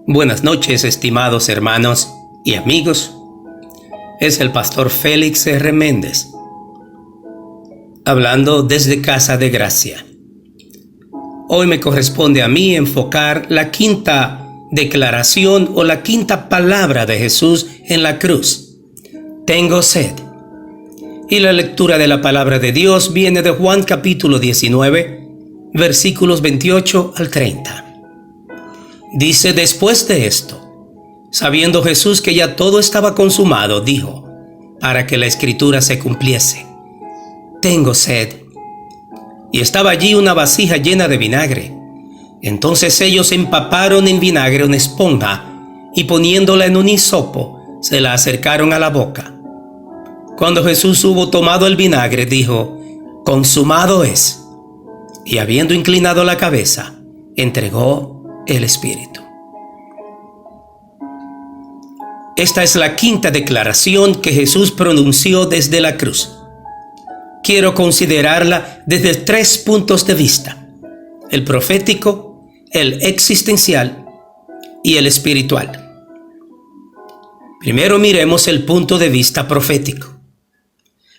Buenas noches, estimados hermanos y amigos. Es el pastor Félix R. Méndez, hablando desde Casa de Gracia. Hoy me corresponde a mí enfocar la quinta declaración o la quinta palabra de Jesús en la cruz. Tengo sed. Y la lectura de la palabra de Dios viene de Juan capítulo 19, versículos 28 al 30. Dice: después de esto, sabiendo Jesús que ya todo estaba consumado, dijo, para que la escritura se cumpliese: tengo sed. Y estaba allí una vasija llena de vinagre. Entonces ellos empaparon en vinagre una esponja y poniéndola en un hisopo, se la acercaron a la boca. Cuando Jesús hubo tomado el vinagre, dijo: consumado es. Y habiendo inclinado la cabeza, entregó el Espíritu. Esta es la quinta declaración que Jesús pronunció desde la cruz. Quiero considerarla desde 3 puntos de vista: el profético, el existencial y el espiritual. Primero miremos el punto de vista profético.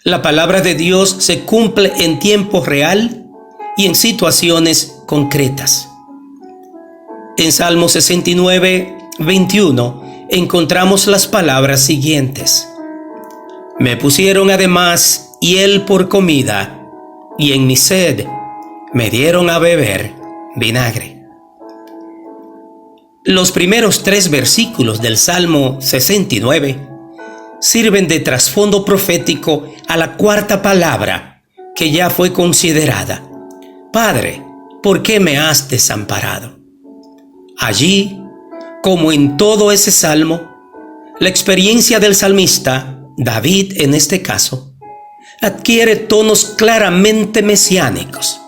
La palabra de Dios se cumple en tiempo real y en situaciones concretas. En Salmo 69, 21 encontramos las palabras siguientes: me pusieron además hiel por comida, y en mi sed me dieron a beber vinagre. Los primeros 3 versículos del Salmo 69 sirven de trasfondo profético a la cuarta palabra que ya fue considerada: Padre, ¿por qué me has desamparado? Allí, como en todo ese salmo, la experiencia del salmista, David en este caso, adquiere tonos claramente mesiánicos.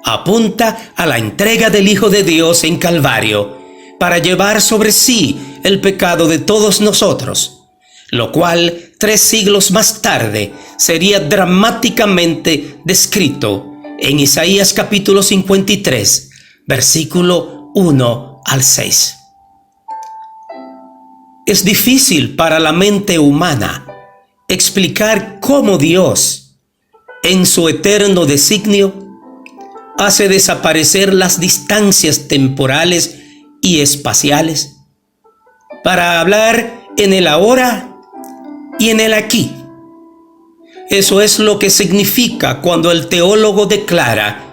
Apunta a la entrega del Hijo de Dios en Calvario para llevar sobre sí el pecado de todos nosotros, lo cual 3 siglos más tarde sería dramáticamente descrito en Isaías capítulo 53, versículo 1 al 6. Es difícil para la mente humana explicar cómo Dios, en su eterno designio, hace desaparecer las distancias temporales y espaciales para hablar en el ahora y en el aquí. Eso es lo que significa cuando el teólogo declara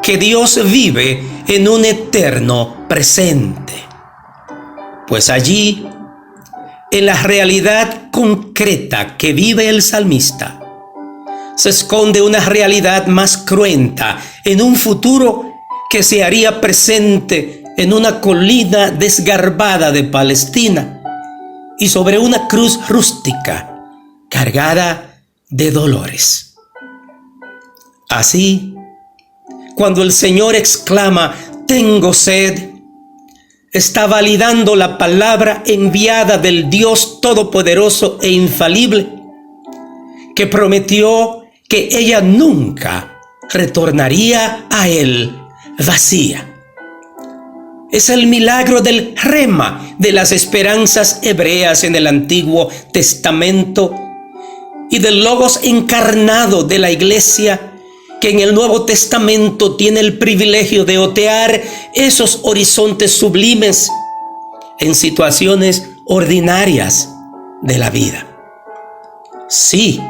que Dios vive en un eterno presente. Pues allí, en la realidad concreta que vive el salmista, se esconde una realidad más cruenta en un futuro que se haría presente en una colina desgarbada de Palestina y sobre una cruz rústica cargada de dolores. Así, cuando el Señor exclama: tengo sed, está validando la palabra enviada del Dios Todopoderoso e Infalible, que prometió que ella nunca retornaría a Él vacía. Es el milagro del rema de las esperanzas hebreas en el Antiguo Testamento y del Logos encarnado de la Iglesia, que en el Nuevo Testamento tiene el privilegio de otear esos horizontes sublimes en situaciones ordinarias de la vida. Sí,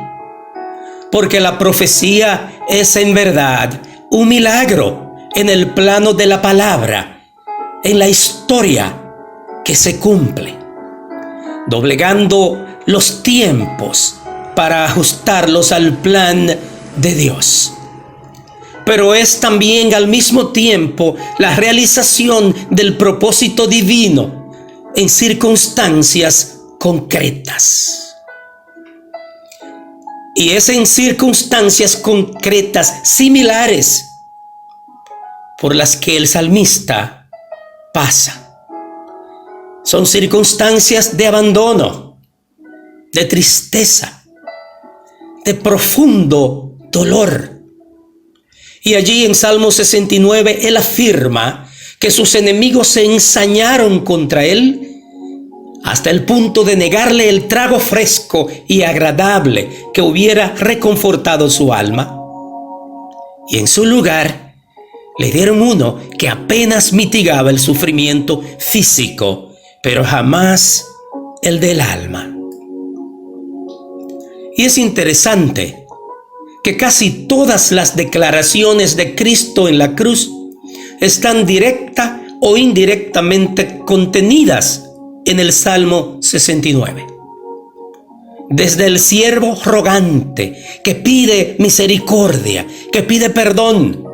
porque la profecía es en verdad un milagro en el plano de la palabra, en la historia que se cumple, doblegando los tiempos para ajustarlos al plan de Dios. Pero es también al mismo tiempo la realización del propósito divino en circunstancias concretas. Y es en circunstancias concretas similares por las que el salmista pasa. Son circunstancias de abandono, de tristeza, de profundo dolor. Y allí en Salmo 69 él afirma que sus enemigos se ensañaron contra él hasta el punto de negarle el trago fresco y agradable que hubiera reconfortado su alma. Y en su lugar le dieron uno que apenas mitigaba el sufrimiento físico, pero jamás el del alma. Y es interesante que casi todas las declaraciones de Cristo en la cruz están directa o indirectamente contenidas en el Salmo 69. Desde el siervo rogante que pide misericordia, que pide perdón,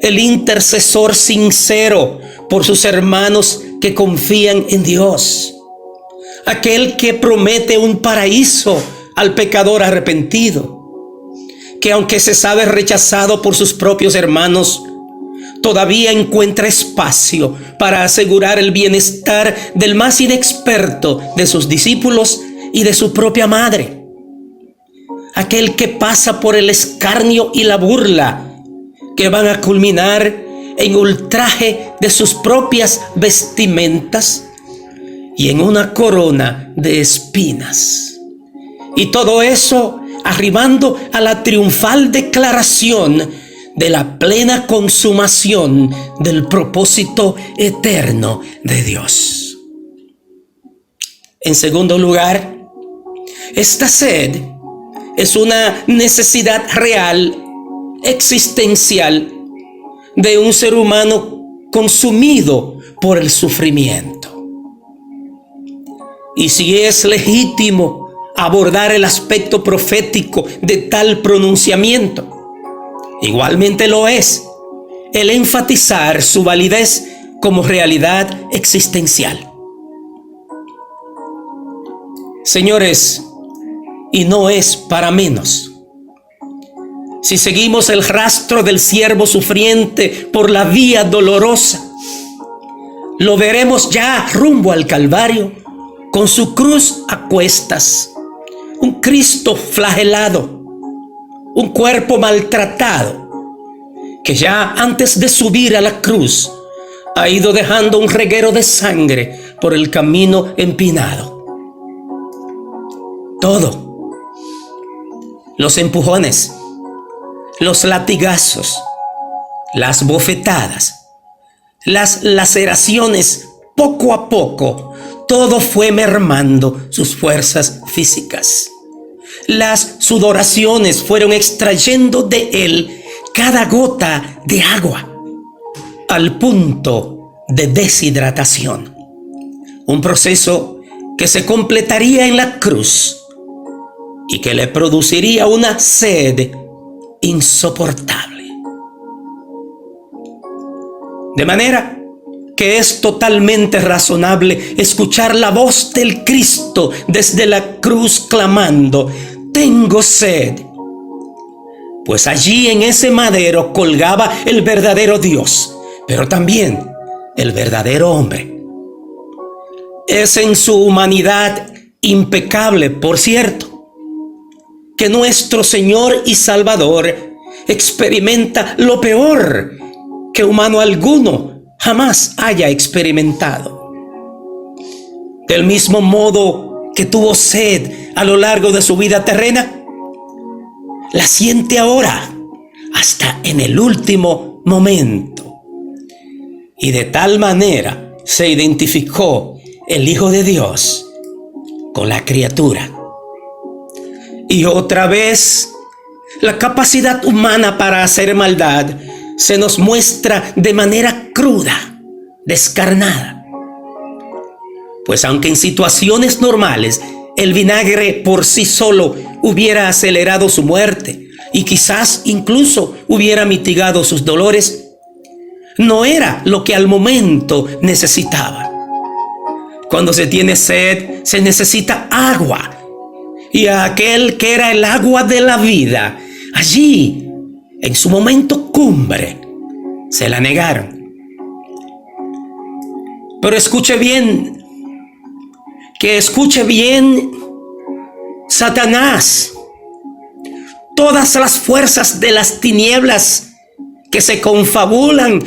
el intercesor sincero por sus hermanos que confían en Dios, aquel que promete un paraíso al pecador arrepentido, que aunque se sabe rechazado por sus propios hermanos, todavía encuentra espacio para asegurar el bienestar del más inexperto de sus discípulos y de su propia madre. Aquel que pasa por el escarnio y la burla, que van a culminar en ultraje de sus propias vestimentas y en una corona de espinas. Y todo eso arribando a la triunfal declaración de la plena consumación del propósito eterno de Dios. En segundo lugar, esta sed es una necesidad real, existencial, de un ser humano consumido por el sufrimiento. Y si es legítimo abordar el aspecto profético de tal pronunciamiento, igualmente lo es el enfatizar su validez como realidad existencial. Señores, y no es para menos. Si seguimos el rastro del siervo sufriente por la vía dolorosa, lo veremos ya rumbo al Calvario con su cruz a cuestas, un Cristo flagelado, un cuerpo maltratado, que ya antes de subir a la cruz ha ido dejando un reguero de sangre por el camino empinado. Todo, los empujones, los latigazos, las bofetadas, las laceraciones, poco a poco, todo fue mermando sus fuerzas físicas. Las sudoraciones fueron extrayendo de él cada gota de agua, al punto de deshidratación. Un proceso que se completaría en la cruz y que le produciría una sed insoportable. De manera que es totalmente razonable escuchar la voz del Cristo desde la cruz clamando: tengo sed. Pues allí en ese madero colgaba el verdadero Dios, pero también el verdadero hombre. Es en su humanidad impecable, por cierto, que nuestro Señor y Salvador experimenta lo peor que humano alguno jamás haya experimentado. Del mismo modo que tuvo sed a lo largo de su vida terrena, la siente ahora hasta en el último momento. Y de tal manera se identificó el Hijo de Dios con la criatura. Y otra vez, la capacidad humana para hacer maldad se nos muestra de manera cruda, descarnada. Pues aunque en situaciones normales el vinagre por sí solo hubiera acelerado su muerte y quizás incluso hubiera mitigado sus dolores, no era lo que al momento necesitaba. Cuando se tiene sed, se necesita agua. Y a aquel que era el agua de la vida, allí, en su momento cumbre, se la negaron. Pero escuche bien, que escuche bien, Satanás, todas las fuerzas de las tinieblas que se confabulan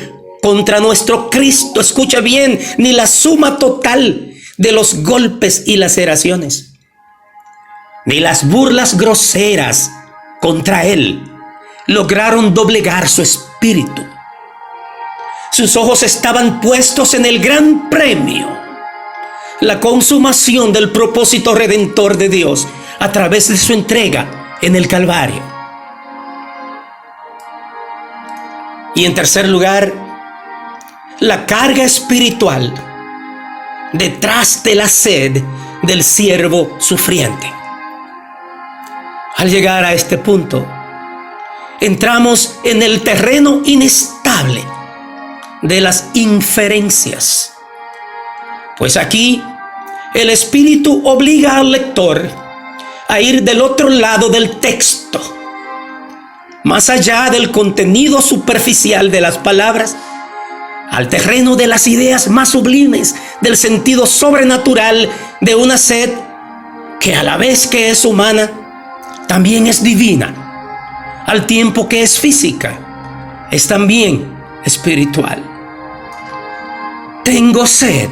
contra nuestro Cristo, escucha bien, ni la suma total de los golpes y laceraciones, ni las burlas groseras contra Él lograron doblegar su espíritu. Sus ojos estaban puestos en el gran premio, la consumación del propósito redentor de Dios a través de su entrega en el Calvario. Y en tercer lugar, la carga espiritual detrás de la sed del siervo sufriente. Al llegar a este punto, entramos en el terreno inestable de las inferencias. Pues aquí el Espíritu obliga al lector a ir del otro lado del texto, más allá del contenido superficial de las palabras, al terreno de las ideas más sublimes, del sentido sobrenatural de una sed que a la vez que es humana, también es divina, al tiempo que es física, es también espiritual. Tengo sed.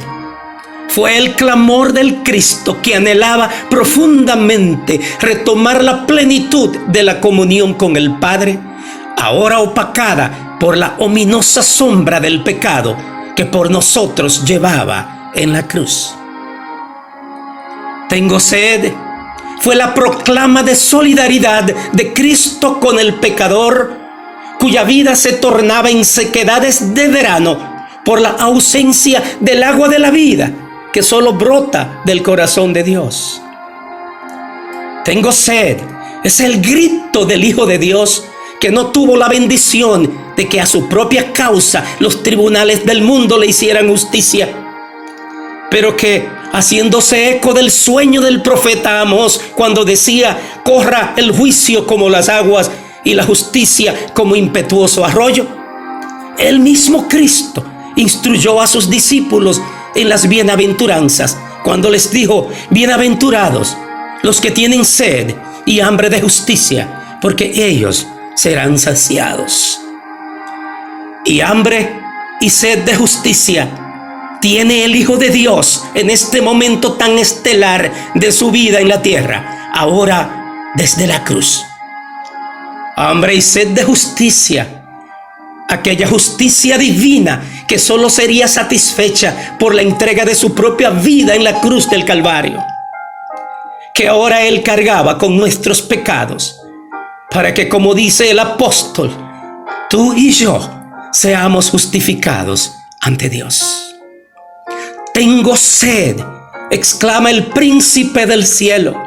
Fue el clamor del Cristo que anhelaba profundamente retomar la plenitud de la comunión con el Padre, ahora opacada por la ominosa sombra del pecado que por nosotros llevaba en la cruz. Tengo sed. Fue la proclama de solidaridad de Cristo con el pecador, cuya vida se tornaba en sequedades de verano por la ausencia del agua de la vida que solo brota del corazón de Dios. Tengo sed. Es el grito del Hijo de Dios que no tuvo la bendición de que a su propia causa los tribunales del mundo le hicieran justicia, pero que, haciéndose eco del sueño del profeta Amós, cuando decía: corra el juicio como las aguas y la justicia como impetuoso arroyo, el mismo Cristo instruyó a sus discípulos en las bienaventuranzas, cuando les dijo: bienaventurados los que tienen sed y hambre de justicia, porque ellos serán saciados. Y hambre y sed de justicia tiene el Hijo de Dios en este momento tan estelar de su vida en la tierra, ahora desde la cruz. Hambre y sed de justicia, aquella justicia divina que solo sería satisfecha por la entrega de su propia vida en la cruz del Calvario, que ahora Él cargaba con nuestros pecados, para que, como dice el apóstol, tú y yo seamos justificados ante Dios. Tengo sed, exclama el príncipe del cielo,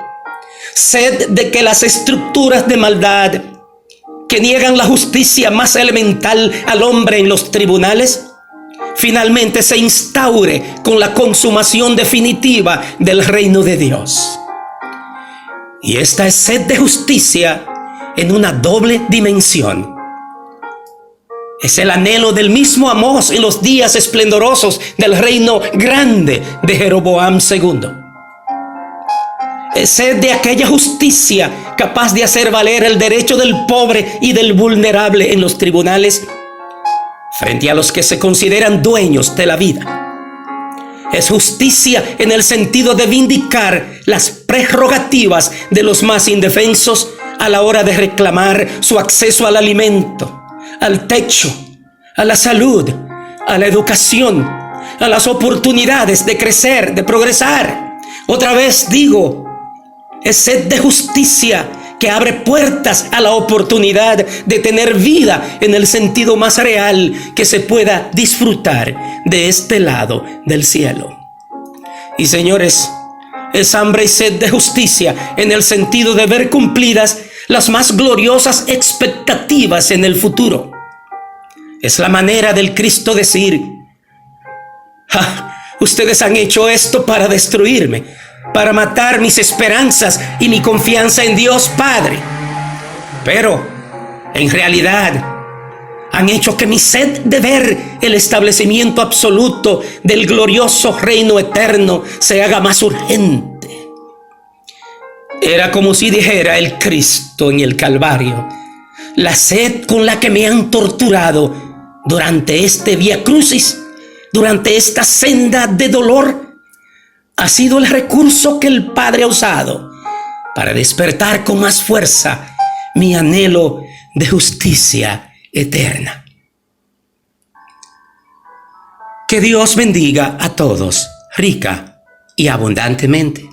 sed de que las estructuras de maldad que niegan la justicia más elemental al hombre en los tribunales, finalmente se instaure con la consumación definitiva del reino de Dios. Y esta es sed de justicia en una doble dimensión. Es el anhelo del mismo Amós en los días esplendorosos del reino grande de Jeroboam II. Es sed de aquella justicia capaz de hacer valer el derecho del pobre y del vulnerable en los tribunales frente a los que se consideran dueños de la vida. Es justicia en el sentido de vindicar las prerrogativas de los más indefensos a la hora de reclamar su acceso al alimento, al techo, a la salud, a la educación, a las oportunidades de crecer, de progresar. Otra vez digo, es sed de justicia que abre puertas a la oportunidad de tener vida en el sentido más real que se pueda disfrutar de este lado del cielo. Y señores, es hambre y sed de justicia en el sentido de ver cumplidas las más gloriosas expectativas en el futuro. Es la manera del Cristo decir: ustedes han hecho esto para destruirme, para matar mis esperanzas y mi confianza en Dios Padre. Pero, en realidad, han hecho que mi sed de ver el establecimiento absoluto del glorioso reino eterno se haga más urgente. Era como si dijera el Cristo en el Calvario: la sed con la que me han torturado durante este vía crucis, durante esta senda de dolor, ha sido el recurso que el Padre ha usado para despertar con más fuerza mi anhelo de justicia eterna. Que Dios bendiga a todos rica y abundantemente.